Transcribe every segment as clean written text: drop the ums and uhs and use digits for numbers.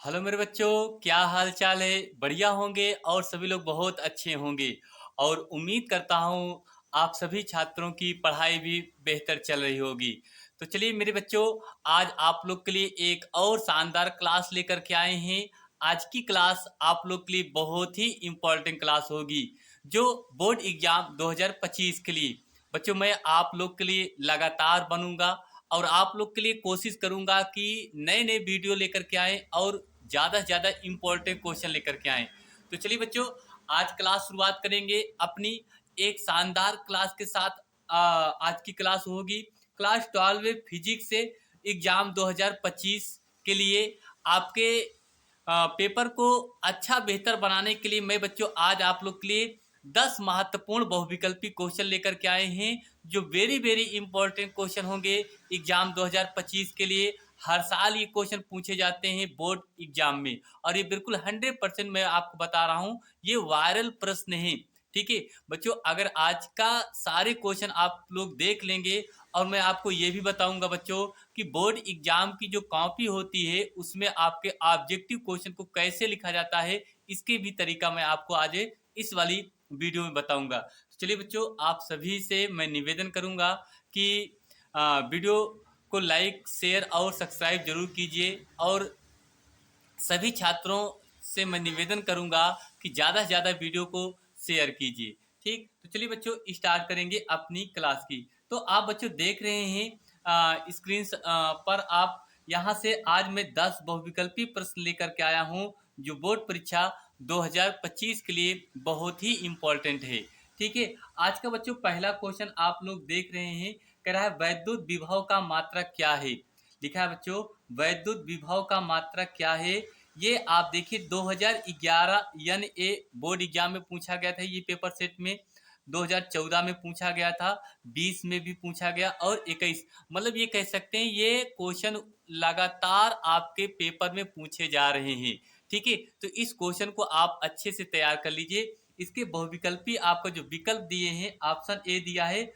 Hello मेरे बच्चों, क्या हाल चाल है। बढ़िया होंगे और सभी लोग बहुत अच्छे होंगे। और उम्मीद करता हूँ आप सभी छात्रों की पढ़ाई भी बेहतर चल रही होगी। तो चलिए मेरे बच्चों, आज आप लोग के लिए एक और शानदार क्लास लेकर के आए हैं। आज की क्लास आप लोग के लिए बहुत ही इम्पोर्टेंट क्लास होगी, जो बोर्ड एग्जाम 2025 के लिए। बच्चों, मैं आप लोग के लिए लगातार बनूंगा और आप लोग के लिए कोशिश करूंगा कि नए नए वीडियो लेकर के आए और ज़्यादा से ज़्यादा इम्पोर्टेंट क्वेश्चन लेकर के आए। तो चलिए बच्चों, आज क्लास शुरुआत करेंगे अपनी एक शानदार क्लास के साथ। आज की क्लास होगी क्लास 12 फिजिक्स से एग्जाम 2025 के लिए। आपके पेपर को अच्छा बेहतर बनाने के लिए मैं बच्चों आज आप लोग के लिए 10 महत्वपूर्ण बहुविकल्पी क्वेश्चन लेकर के आए हैं, जो वेरी वेरी इंपॉर्टेंट क्वेश्चन होंगे एग्जाम 2025 के लिए। हर साल ये क्वेश्चन पूछे जाते हैं बोर्ड एग्जाम में, और ये बिल्कुल 100% मैं आपको बता रहा हूँ, ये वायरल प्रश्न है। ठीक है बच्चों, अगर आज का सारे क्वेश्चन आप लोग देख लेंगे, और मैं आपको ये भी बताऊंगा बच्चों कि बोर्ड एग्जाम की जो कॉपी होती है उसमें आपके ऑब्जेक्टिव क्वेश्चन को कैसे लिखा जाता है, इसके भी तरीका मैं आपको आज इस वाली वीडियो में बताऊंगा। तो चलिए बच्चों, आप सभी से मैं निवेदन करूंगा कि वीडियो को लाइक शेयर और सब्सक्राइब जरूर कीजिए, और सभी छात्रों से मैं निवेदन करूंगा कि ज़्यादा से ज़्यादा वीडियो को शेयर कीजिए। ठीक, तो चलिए बच्चों स्टार्ट करेंगे अपनी क्लास की। तो आप बच्चों देख रहे हैं स्क्रीन पर, आप यहाँ से आज मैं 10 बहुविकल्पी प्रश्न लेकर के आया हूँ, जो बोर्ड परीक्षा 2025 के लिए बहुत ही इम्पोर्टेंट है। ठीक है, आज का बच्चों पहला क्वेश्चन आप लोग देख रहे हैं, कह रहा है वैद्युत विभव का मात्रक क्या है। लिखा है बच्चों, वैद्युत विभव का मात्रक क्या है। ये आप देखिए 2011 यानी ए बोर्ड एग्जाम में पूछा गया था, ये पेपर सेट में 2014 में पूछा गया था, 20 में भी पूछा गया और 21। मतलब ये कह सकते हैं ये क्वेश्चन लगातार आपके पेपर में पूछे जा रहे हैं। ठीक है, तो इस क्वेश्चन को आप अच्छे से तैयार कर लीजिए। इसके बहुविकल्पी आपको जो विकल्प दिए हैं, ऑप्शन ए दिया है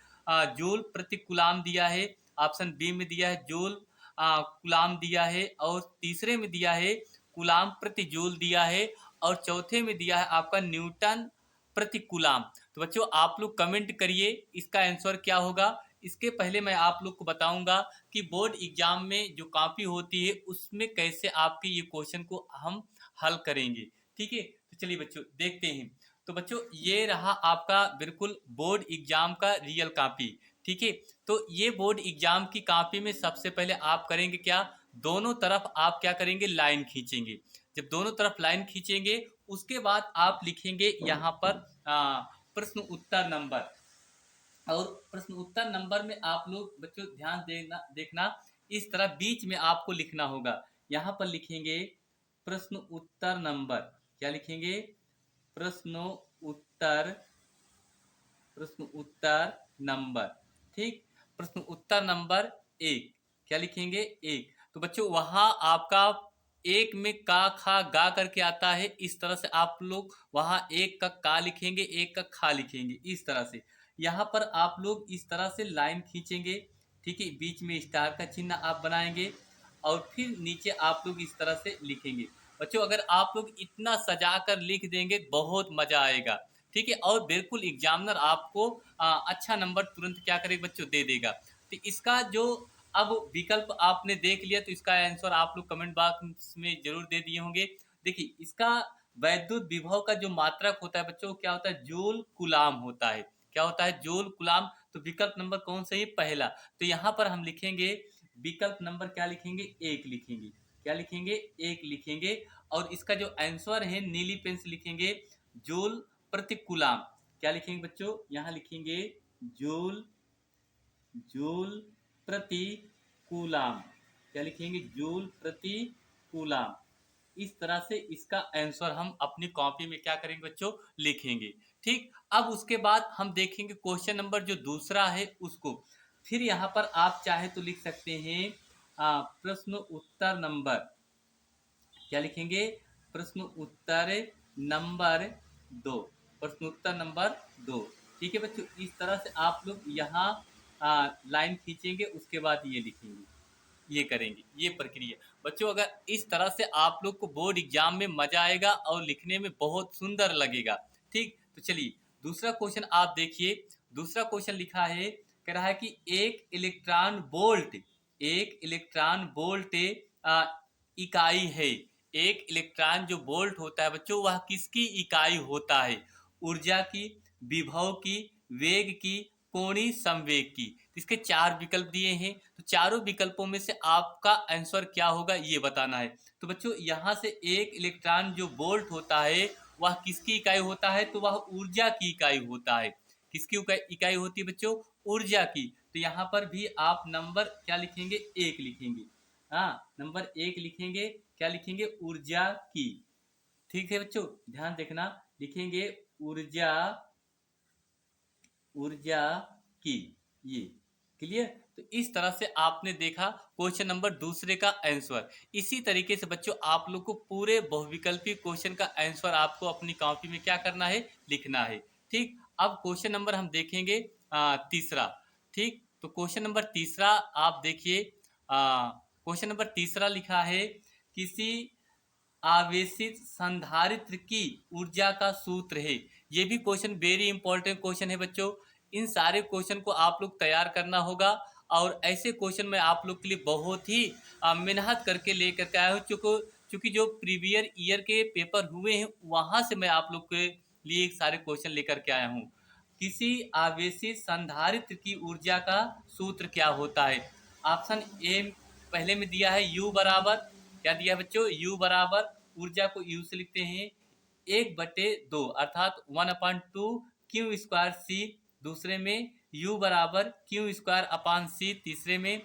जूल प्रति कूलाम दिया है, ऑप्शन बी में दिया है जूल कूलाम दिया है, और तीसरे में दिया है कूलाम प्रति जूल दिया है, और चौथे में दिया है आपका न्यूटन प्रति कूलाम। तो बच्चों आप लोग कमेंट करिए इसका आंसर क्या होगा। इसके पहले मैं आप लोग को बताऊंगा कि बोर्ड एग्जाम में जो कॉपी होती है उसमें कैसे आपके ये क्वेश्चन को हम हल करेंगे। ठीक है, तो चलिए बच्चों देखते हैं। तो बच्चों ये रहा आपका बिल्कुल बोर्ड एग्जाम का रियल कॉपी। ठीक है, तो ये बोर्ड एग्जाम की कॉपी में सबसे पहले आप करेंगे क्या, दोनों तरफ आप क्या करेंगे, लाइन खींचेंगे। जब दोनों तरफ लाइन खींचेंगे उसके बाद आप लिखेंगे यहाँ पर प्रश्न उत्तर नंबर। और प्रश्न उत्तर नंबर में आप लोग बच्चों ध्यान देना देखना, इस तरह बीच में आपको लिखना होगा। यहाँ पर लिखेंगे प्रश्न उत्तर नंबर। क्या लिखेंगे, प्रश्न उत्तर, प्रश्न उत्तर नंबर। ठीक, प्रश्न उत्तर नंबर एक। क्या लिखेंगे, एक। तो बच्चों वहां आपका एक में का खा गा करके आता है, इस तरह से आप लोग वहां एक का लिखेंगे, एक का खा लिखेंगे, इस तरह से। यहाँ पर आप लोग इस तरह से लाइन खींचेंगे। ठीक है, बीच में स्टार का चिन्ह आप बनाएंगे, और फिर नीचे आप लोग इस तरह से लिखेंगे। बच्चों अगर आप लोग इतना सजा कर लिख देंगे बहुत मजा आएगा। ठीक है, और बिल्कुल एग्जामिनर आपको अच्छा नंबर तुरंत क्या करेगा बच्चों, दे देगा। तो इसका जो अब विकल्प आपने देख लिया, तो इसका आंसर आप लोग कमेंट बॉक्स में जरूर दे दिए होंगे। देखिए इसका वैद्युत विभव का जो मात्रक होता है बच्चों, क्या होता है, जूल कूलाम होता है। क्या होता है, जूल कूलाम। तो विकल्प नंबर कौन सा है, पहला। तो यहाँ पर हम लिखेंगे विकल्प नंबर, क्या लिखेंगे, एक लिखेंगे। क्या लिखेंगे, एक लिखेंगे। और इसका जो आंसर है नीली पेन से लिखेंगे जूल प्रति कूलाम। क्या लिखेंगे बच्चों, यहाँ लिखेंगे जूल, जूल प्रति कूलाम। क्या लिखेंगे, जूल प्रति कूलाम। इस तरह से इसका आंसर हम अपनी कॉपी में क्या करेंगे बच्चों, लिखेंगे। ठीक, अब उसके बाद हम देखेंगे क्वेश्चन नंबर जो दूसरा है उसको। फिर यहाँ पर आप चाहे तो लिख सकते हैं प्रश्न उत्तर नंबर। क्या लिखेंगे, प्रश्न उत्तर नंबर दो। प्रश्न उत्तर नंबर दो। ठीक है बच्चों, इस तरह से आप लोग यहाँ लाइन खींचेंगे, उसके बाद ये लिखेंगे। ये करेंगे, ये प्रक्रिया। बच्चों अगर इस तरह से आप लोग को बोर्ड एग्जाम में मजा आएगा और लिखने में बहुत सुंदर लगेगा। ठीक, तो चलिए दूसरा क्वेश्चन आप देखिए। दूसरा क्वेश्चन लिखा है, कह रहा है कि एक इलेक्ट्रॉन बोल्ट इकाई है। एक इलेक्ट्रॉन जो बोल्ट होता है बच्चों, वह किसकी इकाई होता है? ऊर्जा की, विभव की, वेग की, कोणीय संवेग की। इसके चार विकल्प दिए हैं, तो चारों विकल्पों में से आपका आंसर क्या होगा ये बताना है। तो बच्चों यहाँ से एक इलेक्ट्रॉन जो बोल्ट होता है वह किसकी इकाई होता है? तो वह ऊर्जा की इकाई होता है। किसकी इकाई होती है बच्चों? ऊर्जा की। तो यहाँ पर भी आप नंबर क्या लिखेंगे? एक लिखेंगे। हाँ, नंबर एक लिखेंगे। क्या लिखेंगे? ऊर्जा की। ठीक है बच्चों, ध्यान देखना, लिखेंगे ऊर्जा, ऊर्जा की, ये क्लियर। तो इस तरह से आपने देखा क्वेश्चन नंबर दूसरे का आंसर। इसी तरीके से बच्चों आप लोग को पूरे बहुविकल्पी क्वेश्चन का आंसर आपको अपनी कॉपी में क्या करना है? लिखना है। ठीक, अब क्वेश्चन नंबर हम देखेंगे तीसरा। ठीक, तो क्वेश्चन नंबर तीसरा आप देखिए। क्वेश्चन नंबर तीसरा लिखा है, किसी आवेशित संधारित्र की ऊर्जा का सूत्र है। ये भी क्वेश्चन वेरी इंपॉर्टेंट क्वेश्चन है बच्चों। इन सारे क्वेश्चन को आप लोग तैयार करना होगा, और ऐसे क्वेश्चन मैं आप लोग के लिए बहुत ही मेहनत करके लेकर के आया हूँ। चूँकि जो प्रीवियर ईयर के पेपर हुए हैं वहाँ से मैं आप लोग के लिए सारे क्वेश्चन लेकर के आया हूँ। किसी आवेशित संधारित्र की ऊर्जा का सूत्र क्या होता है? ऑप्शन ए पहले में दिया है U बराबर, क्या दिया है बच्चों? U बराबर, ऊर्जा को U से लिखते हैं 1/2 अर्थात 1/2 क्यू स्क्वायर सी। दूसरे में U बराबर क्यू स्क्वायर अपान सी। तीसरे में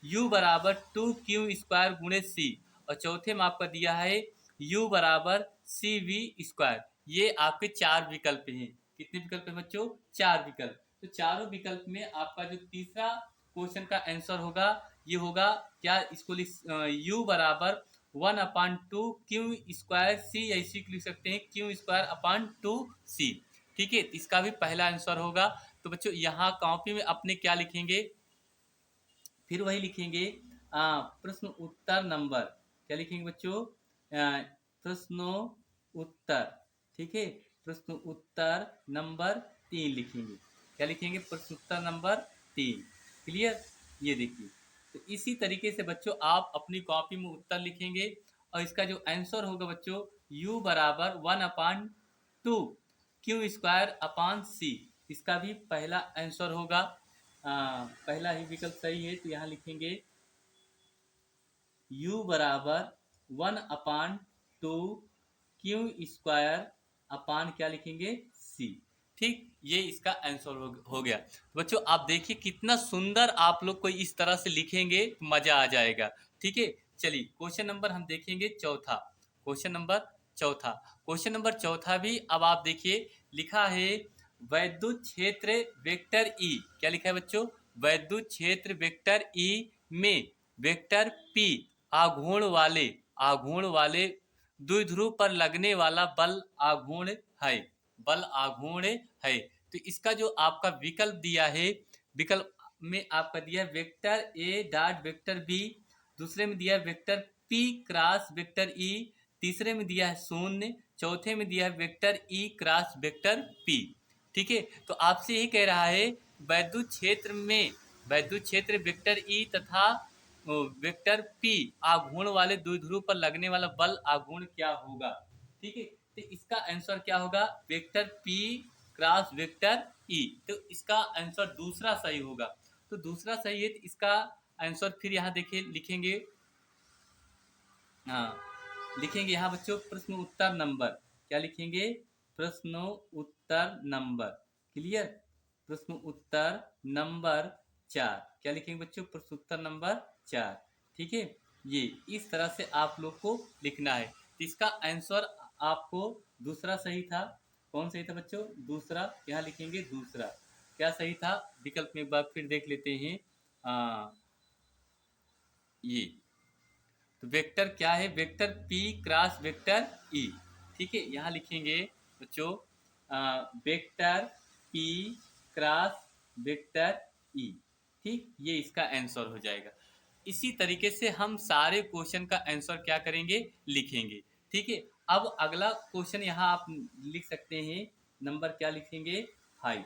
U बराबर 2 क्यू स्क्वायर गुणे सी। और चौथे में आपका दिया है U बराबर सी वी स्क्वायर। ये आपके चार विकल्प हैं। कितने विकल्प हैं बच्चों? चार विकल्प। तो चारों विकल्प में आपका जो तीसरा क्वेश्चन का आंसर होगा ये होगा क्या? इसको U बराबर 1/2 क्यू स्क्वायर सी, ऐसी लिख सकते हैं क्यू स्क्वायर अपान 2 सी। ठीक है, इसका भी पहला आंसर होगा। तो बच्चों यहाँ कॉपी में अपने क्या लिखेंगे? फिर वही लिखेंगे प्रश्न उत्तर नंबर। क्या लिखेंगे बच्चों? प्रश्नो उत्तर। ठीक है, प्रश्न उत्तर नंबर 3 लिखेंगे। क्या लिखेंगे? प्रश्न उत्तर नंबर 3। क्लियर, ये देखिए। तो इसी तरीके से बच्चों आप अपनी कॉपी में उत्तर लिखेंगे, और इसका जो आंसर होगा बच्चों U बराबर 1/2 क्यू स्क्वायर अपान सी। इसका भी पहला आंसर होगा। पहला ही विकल्प सही है, तो यहाँ लिखेंगे U बराबर 1/2 क्यू स्क्वायर अपान क्या लिखेंगे? सी। ठीक, ये इसका आंसर हो गया। तो बच्चों आप देखिए कितना सुंदर आप लोग को इस तरह से लिखेंगे, मजा आ जाएगा। ठीक है, चलिए क्वेश्चन नंबर हम देखेंगे चौथा। क्वेश्चन नंबर चौथा, क्वेश्चन नंबर चौथा भी अब आप देखिए, लिखा है वैद्युत क्षेत्र वेक्टर ई। क्या लिखा है बच्चों? वैद्युत क्षेत्र वेक्टर ई में वेक्टर पी आघूर्ण वाले द्विध्रुव पर लगने वाला बल आघूर्ण है। बल आघूर्ण है। तो इसका जो आपका विकल्प दिया है, विकल्प में आपका दिया है vector A dot vector B. दूसरे में दिया है vector P cross vector E. तीसरे में दिया है 0। चौथे में दिया है vector E cross vector P. ठीक है, तो आपसे ही कह रहा है वैद्युत क्षेत्र वेक्टर ई तथा वेक्टर पी आघूर्ण वाले द्विध्रुव पर लगने वाला बल आघूर्ण क्या होगा? ठीक है, तो इसका आंसर क्या होगा? वेक्टर पी क्रॉस वेक्टर ई। तो इसका आंसर दूसरा सही होगा। तो दूसरा सही है, तो इसका आंसर फिर यहाँ देखिए लिखेंगे। हाँ, लिखेंगे यहाँ बच्चों प्रश्न उत्तर नंबर। क्या लिखेंगे? प्रश्न उत्तर नंबर। क्लियर, प्रश्न उत्तर नंबर 4। क्या लिखेंगे बच्चों? प्रश्न उत्तर नंबर 4। ठीक है, ये इस तरह से आप लोग को लिखना है। तो इसका आंसर आपको दूसरा सही था। कौन सही था बच्चों? दूसरा। यहाँ लिखेंगे दूसरा। क्या सही था? विकल्प में एक बार फिर देख लेते हैं। ये तो वेक्टर क्या है? वेक्टर पी क्रॉस वेक्टर ई। ठीक है, यहाँ लिखेंगे बच्चों वेक्टर पी क्रॉस वेक्टर ई। ठीक, ये इसका आंसर हो जाएगा। इसी तरीके से हम सारे क्वेश्चन का आंसर क्या करेंगे, लिखेंगे। ठीक है, अब अगला क्वेश्चन यहाँ आप लिख सकते हैं, नंबर क्या लिखेंगे, 5।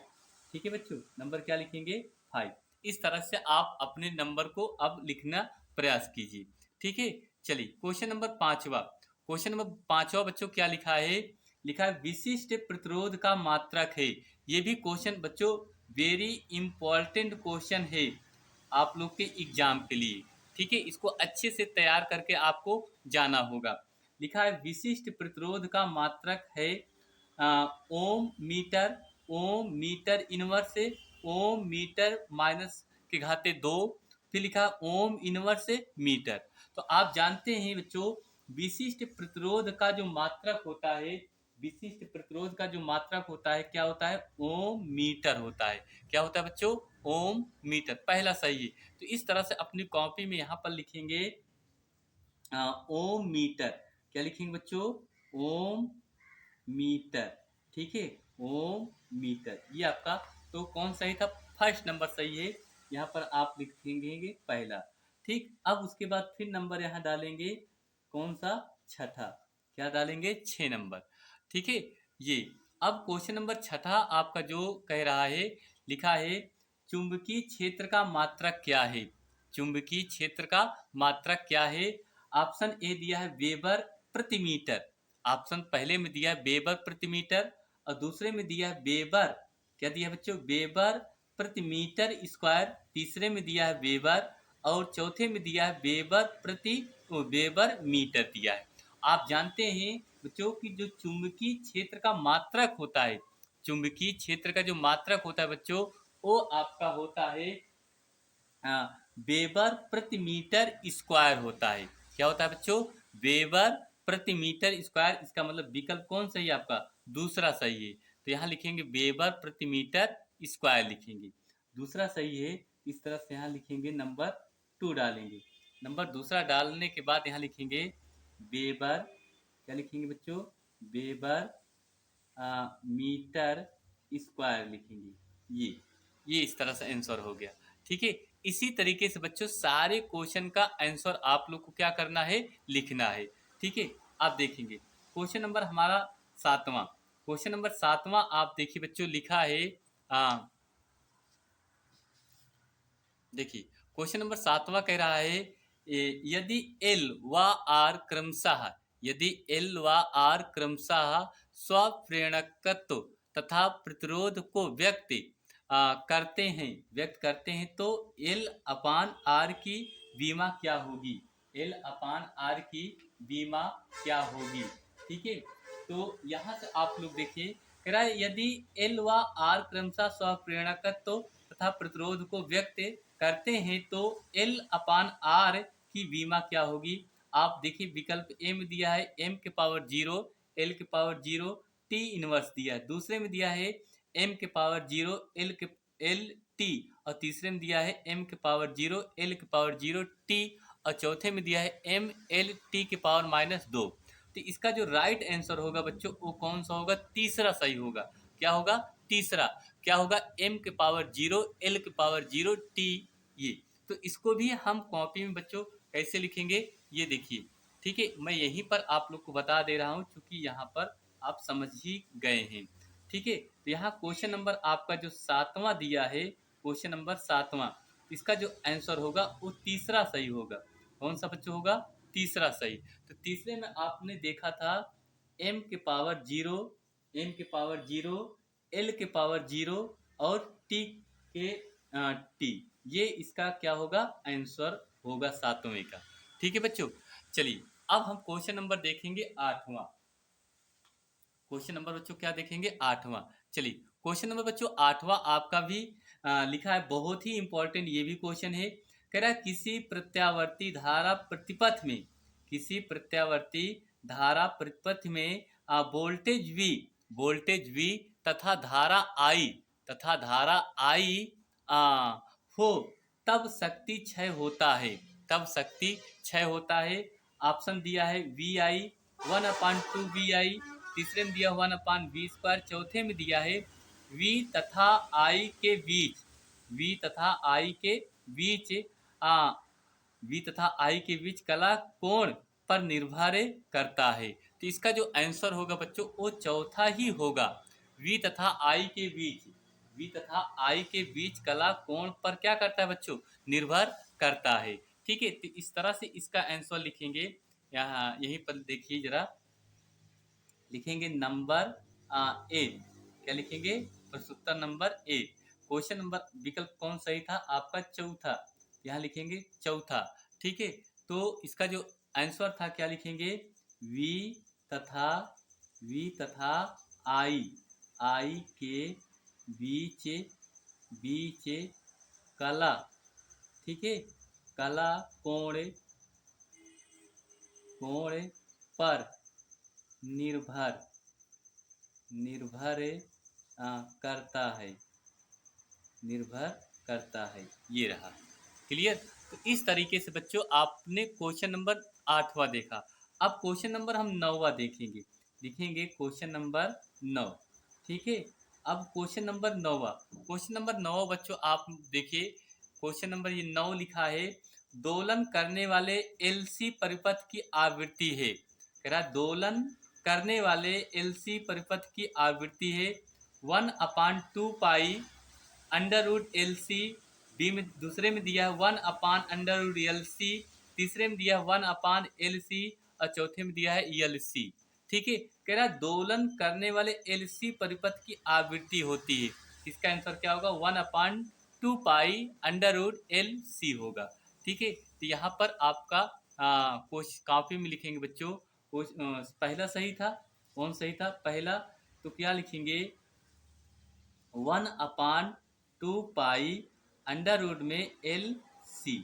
ठीक है बच्चों, नंबर क्या लिखेंगे, 5। इस तरह से आप अपने नंबर को अब लिखना प्रयास कीजिए। ठीक है, चलिए क्वेश्चन नंबर 5वां। क्वेश्चन नंबर 5वां बच्चों क्या लिखा है, लिखा है विशिष्ट प्रतिरोध का मात्रक है। ये भी क्वेश्चन बच्चों वेरी इंपॉर्टेंट क्वेश्चन है आप लोग के एग्जाम के लिए। ठीक है, इसको अच्छे से तैयार करके आपको जाना होगा। लिखा है विशिष्ट प्रतिरोध का मात्रक है ओम मीटर, ओम मीटर इनवर्स से, ओम मीटर माइनस के घाते 2, फिर लिखा है ओम इनवर्स से मीटर। तो आप जानते हैं बच्चों विशिष्ट प्रतिरोध का जो मात्रक होता है, विशिष्ट प्रतिरोध का जो मात्रक होता है क्या होता है, ओम मीटर होता है। क्या होता है बच्चों, ओम मीटर। पहला सही है। तो इस तरह से अपनी कॉपी में यहाँ पर लिखेंगे ओम मीटर। क्या लिखेंगे बच्चों, ओम मीटर। ठीक है, ओम मीटर, ये आपका तो कौन सही था, फर्स्ट नंबर सही है। यहाँ पर आप लिखेंगे पहला। ठीक, अब उसके बाद फिर नंबर यहाँ डालेंगे कौन सा, छठा। क्या डालेंगे, 6 नंबर। ठीक है, ये अब क्वेश्चन नंबर छठा आपका जो कह रहा है, लिखा है चुंबकीय क्षेत्र का मात्रक क्या है। चुंबकीय क्षेत्र का मात्रक क्या है। ऑप्शन ए दिया है वेबर प्रति मीटर। ऑप्शन पहले में दिया है वेबर प्रति मीटर, और दूसरे में दिया है वेबर, क्या दिया है बच्चों, वेबर प्रति मीटर स्क्वायर। तीसरे में दिया है वेबर, और चौथे में दिया है वेबर प्रति वेबर मीटर दिया है। आप जानते हैं बच्चों कि जो चुंबकीय क्षेत्र का मात्रक होता है, चुंबकीय क्षेत्र का जो मात्रक होता है बच्चों, वो आपका होता है वेबर प्रति मीटर स्क्वायर होता है। क्या होता है बच्चों, वेबर प्रति मीटर स्क्वायर। इसका मतलब विकल्प कौन सही है आपका, दूसरा सही है। तो यहाँ लिखेंगे वेबर प्रति मीटर स्क्वायर लिखेंगे, दूसरा सही है। इस तरह से यहाँ लिखेंगे नंबर 2 डालेंगे। नंबर दूसरा डालने के बाद यहाँ लिखेंगे वेबर, क्या लिखेंगे बच्चों, वेबर मीटर स्क्वायर लिखेंगे। ये इस तरह से आंसर हो गया। ठीक है, इसी तरीके से बच्चों सारे क्वेश्चन का आंसर आप लोग को क्या करना है, लिखना है। ठीक है, आप देखेंगे क्वेश्चन नंबर हमारा 7वां। क्वेश्चन नंबर 7वां आप देखिए बच्चों, लिखा है देखिए क्वेश्चन नंबर 7वां कह रहा है यदि एल व आर क्रमशः, यदि एल व आर क्रमशः स्वप्रेरकत्व तथा प्रतिरोध को व्यक्त करते हैं तो एल अपान आर की बीमा क्या होगी, एल अपान आर की बीमा क्या होगी। ठीक है, तो यहाँ से आप लोग देखिए, कह रहा है यदि एल व आर क्रमशः स्वप्रेरकत्व तथा प्रतिरोध को व्यक्त करते हैं तो एल अपान आर की बीमा क्या होगी। आप देखिए विकल्प ए में दिया है m के पावर 0, l के पावर 0 t इनवर्स दिया है, दूसरे में दिया है m के पावर 0 l t, और तीसरे में दिया है m के पावर 0 l के पावर 0 t, और चौथे में दिया है m l t के पावर -2। तो इसका जो राइट आंसर होगा बच्चों वो कौन सा होगा, तीसरा सही होगा। क्या होगा, तीसरा। क्या होगा, m के पावर 0 l के पावर 0 t। ये तो इसको भी हम कॉपी में बच्चों कैसे लिखेंगे, ये देखिए। ठीक है, मैं यहीं पर आप लोग को बता दे रहा हूँ क्योंकि यहाँ पर आप समझ ही गए हैं। ठीक है, तो यहाँ क्वेश्चन नंबर आपका जो 7वां दिया है, क्वेश्चन नंबर 7वां, इसका जो आंसर होगा वो तीसरा सही होगा। कौन सा बच्चों होगा, तीसरा सही। तो तीसरे में आपने देखा था m के पावर 0, m के पावर 0, l के पावर 0 और t के t, ये इसका क्या होगा, आंसर होगा 7वें का। ठीक है बच्चों, चलिए अब हम क्वेश्चन नंबर देखेंगे 8वां। क्वेश्चन नंबर बच्चों क्या देखेंगे, 8वां। चलिए क्वेश्चन नंबर बच्चों 8वां आपका भी लिखा है, बहुत ही इंपॉर्टेंट ये भी क्वेश्चन है। कह रहा है किसी प्रत्यावर्ती धारा प्रतिपथ में, किसी प्रत्यावर्ती धारा प्रतिपथ में वोल्टेज V तथा धारा I, तथा धारा I हो तब शक्ति क्षय होता है, तब शक्ति क्षय होता है। ऑप्शन दिया है VI 1/2 VI, तीसरे में दिया 1/v², चौथे में दिया है V तथा I के बीच, V तथा I के बीच वी तथा आई के बीच कला कोण पर निर्भर करता है। तो इसका जो आंसर होगा बच्चों वो चौथा ही होगा। वी तथा आई के बीच, वी तथा आई के बीच कला कोण पर क्या करता है बच्चों, निर्भर करता है। ठीक है, तो इस तरह से इसका आंसर लिखेंगे। यहाँ यहीं पर देखिए जरा, लिखेंगे नंबर ए। क्या लिखेंगे, प्रश्नोत्तर नंबर ए। क्वेश्चन नंबर विकल्प कौन सही था आपका, चौथा। यहाँ लिखेंगे चौथा। ठीक है, तो इसका जो आंसर था क्या लिखेंगे, वी तथा वी तथा आई, आई के बीच, बीच कला, ठीक है, कला कोण, कोण पर निर्भर, निर्भर करता है, निर्भर करता है। ये रहा क्लियर। तो इस तरीके से बच्चों आपने क्वेश्चन नंबर 8वां देखा। अब क्वेश्चन नंबर हम 9वां देखेंगे, लिखेंगे क्वेश्चन नंबर 9। ठीक है, अब क्वेश्चन नंबर 9वां, क्वेश्चन नंबर 9 बच्चों आप देखिए, क्वेश्चन नंबर ये 9 लिखा है, दोलन करने वाले एलसी परिपथ की आवृत्ति है। कह रहा दोलन करने वाले एलसी परिपथ की आवृत्ति है 1/2 pi under root L C. B में दूसरे में दिया है 1/√LC, एल सी। तीसरे में दिया है 1/LC और चौथे में दिया है एल सी। ठीक है, कह रहा दोलन करने वाले एल सी परिपथ की आवृत्ति होती है। इसका आंसर क्या होगा, 1/2 पाई अंडर रूट LC होगा। ठीक है, तो यहाँ पर आपका कुछ कॉपी में लिखेंगे बच्चों, कुछ पहला सही था, कौन सही था पहला, तो क्या लिखेंगे 1/2 पाई अंडर रूट में LC।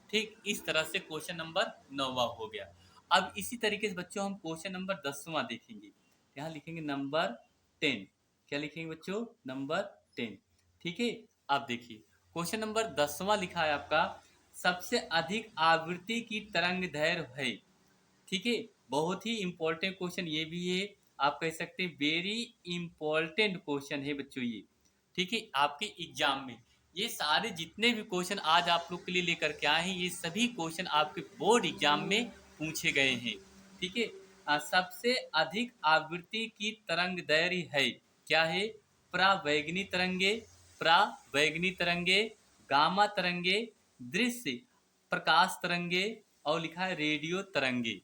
ठीक, इस तरह से क्वेश्चन नंबर 9वां हो गया। अब इसी तरीके से बच्चों हम क्वेश्चन नंबर 10वां देखेंगे। यहाँ लिखेंगे नंबर 10। क्या लिखेंगे बच्चों, नंबर 10। ठीक है, अब देखिए क्वेश्चन नंबर 10वां लिखा है आपका, सबसे अधिक आवृत्ति की तरंग दैर्घ्य है। ठीक है, बहुत ही इंपॉर्टेंट क्वेश्चन ये भी है, आप कह सकते हैं वेरी इंपॉर्टेंट क्वेश्चन है बच्चों ये। ठीक है, आपके एग्जाम में ये सारे जितने भी क्वेश्चन आज आप लोग के लिए लेकर के आए हैं, ये सभी क्वेश्चन आपके बोर्ड एग्जाम में पूछे गए हैं। ठीक है, सबसे अधिक आवृत्ति की तरंग दैर्घ्य है, क्या है, परावैगनी तरंगे, परावैगनी तरंगे, गामा तरंगे, दृश्य प्रकाश तरंगे, और लिखा है रेडियो तरंगे।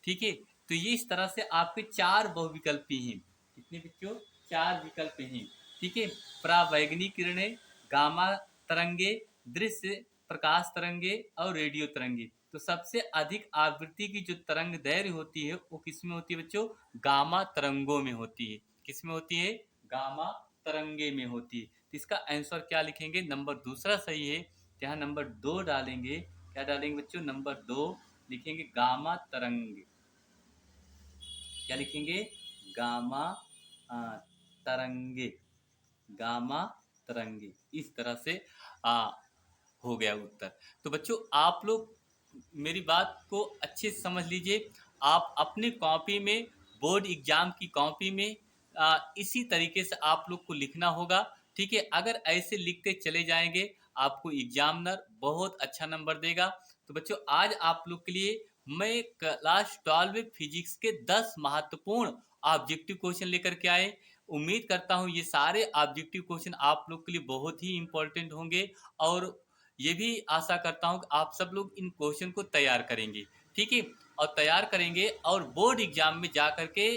ठीक है, तो ये इस तरह से आपके 4 बहुविकल्पी हैं। कितने बच्चों, 4 विकल्प हैं। ठीक है, परावैगनी किरणें, गामा तरंगे, दृश्य प्रकाश तरंगे और रेडियो तरंगे। तो सबसे अधिक आवृत्ति की जो तरंग दैर्घ्य होती है वो किसमें होती है बच्चों, गामा तरंगों में होती है। किसमें होती है, गामा तरंगे में होती है। तो इसका आंसर क्या लिखेंगे, नंबर दूसरा सही है। यहाँ नंबर 2 डालेंगे, क्या डालेंगे बच्चों, नंबर 2 लिखेंगे गामा तरंग। क्या लिखेंगे, गामा तरंगे, गामा तरंगे। इस तरह से हो गया उत्तर। तो बच्चों आप लोग मेरी बात को अच्छे से समझ लीजिए, आप अपनी कॉपी में, बोर्ड एग्जाम की कॉपी में इसी तरीके से आप लोग को लिखना होगा। ठीक है, अगर ऐसे लिखते चले जाएंगे आपको एग्जामिनर बहुत अच्छा नंबर देगा। तो बच्चों आज आप लोग के लिए मैं क्लास 12 फिजिक्स के 10 महत्वपूर्ण ऑब्जेक्टिव क्वेश्चन लेकर के आए। उम्मीद करता हूँ ये सारे ऑब्जेक्टिव क्वेश्चन आप लोग के लिए बहुत ही इंपॉर्टेंट होंगे, और ये भी आशा करता हूँ कि आप सब लोग इन क्वेश्चन को तैयार करेंगे। ठीक है, और तैयार करेंगे और बोर्ड एग्जाम में जा करके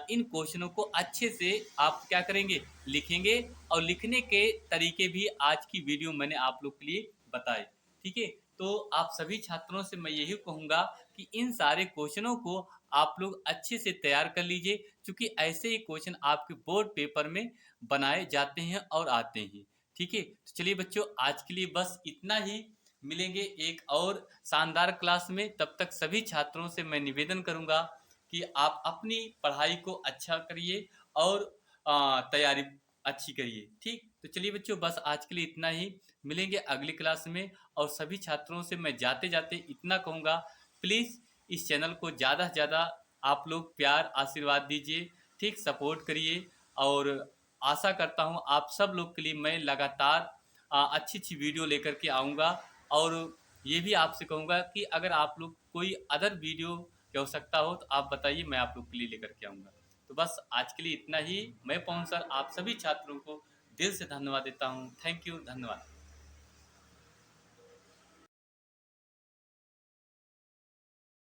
इन क्वेश्चनों को अच्छे से आप क्या करेंगे, लिखेंगे। और लिखने के तरीके भी आज की वीडियो मैंने आप लोग के लिए बताए। ठीक है, तो आप सभी छात्रों से मैं यही कहूँगा कि इन सारे क्वेश्चनों को आप लोग अच्छे से तैयार कर लीजिए, क्योंकि ऐसे ही क्वेश्चन आपके बोर्ड पेपर में बनाए जाते हैं और आते हैं। ठीक है, तो चलिए बच्चों आज के लिए बस इतना ही। मिलेंगे एक और शानदार क्लास में, तब तक सभी छात्रों से मैं निवेदन करूंगा कि आप अपनी पढ़ाई को अच्छा करिए और तैयारी अच्छी करिए। ठीक, तो चलिए बच्चों बस आज के लिए इतना ही। मिलेंगे अगली क्लास में, और सभी छात्रों से मैं जाते जाते इतना कहूँगा, प्लीज़ इस चैनल को ज़्यादा से ज़्यादा आप लोग प्यार आशीर्वाद दीजिए। ठीक, सपोर्ट करिए, और आशा करता हूँ आप सब लोग के लिए मैं लगातार अच्छी अच्छी वीडियो लेकर के आऊँगा। और ये भी आपसे कहूँगा कि अगर आप लोग कोई अदर वीडियो की आवश्यकता हो तो आप बताइए, मैं आप लोग के लिए लेकर के आऊँगा। तो बस आज के लिए इतना ही। मैं पवन सर आप सभी छात्रों को दिल से धन्यवाद देता हूँ। थैंक यू, धन्यवाद।